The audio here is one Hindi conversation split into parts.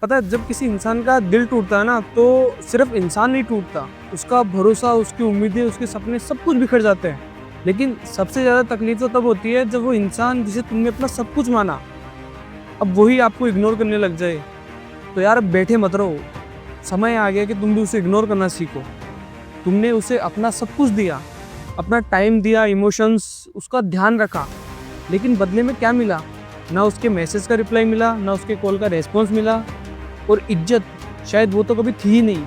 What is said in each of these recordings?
पता है, जब किसी इंसान का दिल टूटता है ना, तो सिर्फ इंसान नहीं टूटता, उसका भरोसा, उसकी उम्मीदें, उसके सपने सब कुछ बिखर जाते हैं। लेकिन सबसे ज़्यादा तकलीफ तो तब होती है जब वो इंसान जिसे तुमने अपना सब कुछ माना, अब वही आपको इग्नोर करने लग जाए। तो यार अब बैठे मत रहो, समय आ गया कि तुम भी उसे इग्नोर करना सीखो। तुमने उसे अपना सब कुछ दिया, अपना टाइम दिया, इमोशंस, उसका ध्यान रखा, लेकिन बदले में क्या मिला? ना उसके मैसेज का रिप्लाई मिला, ना उसके कॉल का रेस्पॉन्स मिला, और इज्जत शायद वो तो कभी थी ही नहीं।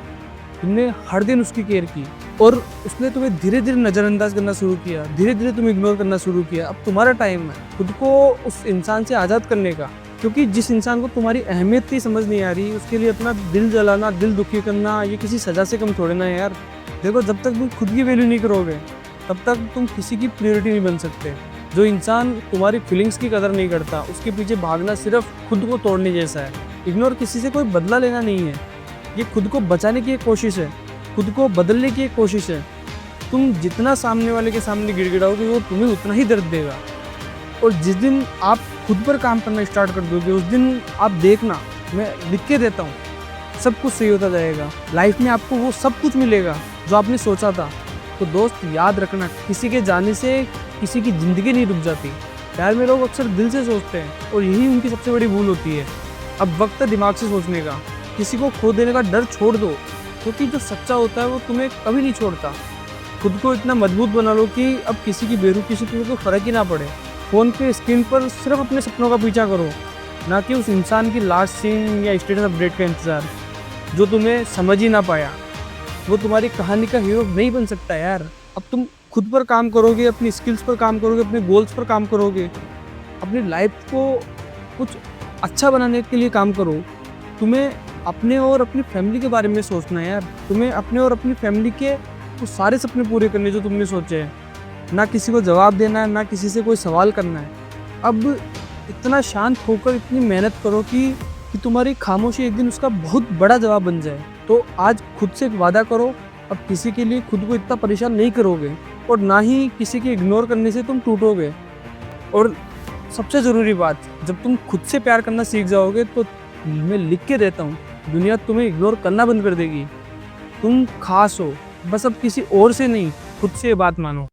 तुमने हर दिन उसकी केयर की और उसने तुम्हें धीरे धीरे नज़रअंदाज करना शुरू किया, धीरे धीरे तुम इग्नोर करना शुरू किया। अब तुम्हारा टाइम है खुद को उस इंसान से आज़ाद करने का, क्योंकि जिस इंसान को तुम्हारी अहमियत ही समझ नहीं आ रही, उसके लिए अपना दिल जलाना, दिल दुखी करना, ये किसी सज़ा से कम थोड़े ना है यार। देखो, जब तक तुम खुद की वैल्यू नहीं करोगे तब तक तुम किसी की प्रायोरिटी नहीं बन सकते। जो इंसान तुम्हारी फीलिंग्स की कदर नहीं करता, उसके पीछे भागना सिर्फ खुद को तोड़ने जैसा है। इग्नोर किसी से कोई बदला लेना नहीं है, ये खुद को बचाने की एक कोशिश है, खुद को बदलने की एक कोशिश है। तुम जितना सामने वाले के सामने गिड़गिड़ाओगे, वो तुम्हें उतना ही दर्द देगा। और जिस दिन आप खुद पर काम करना स्टार्ट कर दोगे, उस दिन आप देखना, मैं लिख के देता हूँ, सब कुछ सही होता जाएगा। लाइफ में आपको वो सब कुछ मिलेगा जो आपने सोचा था। तो दोस्त, याद रखना, किसी के जाने से किसी की ज़िंदगी नहीं रुक जाती। प्यार में लोग अक्सर दिल से सोचते हैं और यही उनकी सबसे बड़ी भूल होती है। अब वक्त है दिमाग से सोचने का। किसी को खो देने का डर छोड़ दो, क्योंकि जो सच्चा होता है वो तुम्हें कभी नहीं छोड़ता। खुद को इतना मजबूत बना लो कि अब किसी की बेरुखी से तुम्हें कोई फ़र्क ही ना पड़े। फ़ोन के स्क्रीन पर सिर्फ अपने सपनों का पीछा करो, ना कि उस इंसान की लास्ट सीन या स्टेटस अपडेट का इंतज़ार जो तुम्हें समझ ही ना पाया। वो तुम्हारी कहानी का हीरो नहीं बन सकता यार। अब तुम खुद पर काम करोगे, अपनी स्किल्स पर काम करोगे, अपने गोल्स पर काम करोगे, अपनी लाइफ को कुछ अच्छा बनाने के लिए काम करो। तुम्हें अपने और अपनी फैमिली के बारे में सोचना है यार। तुम्हें अपने और अपनी फैमिली के वो सारे सपने पूरे करने जो तुमने सोचे हैं। ना किसी को जवाब देना है, ना किसी से कोई सवाल करना है। अब इतना शांत होकर इतनी मेहनत करो कि तुम्हारी खामोशी एक दिन उसका बहुत बड़ा जवाब बन जाए। तो आज खुद से एक वादा करो, अब किसी के लिए खुद को इतना परेशान नहीं करोगे, और ना ही किसी के इग्नोर करने से तुम टूटोगे। और सबसे ज़रूरी बात, जब तुम खुद से प्यार करना सीख जाओगे तो मैं लिख के देता हूँ, दुनिया तुम्हें इग्नोर करना बंद कर देगी। तुम खास हो, बस अब किसी और से नहीं, खुद से ये बात मानो।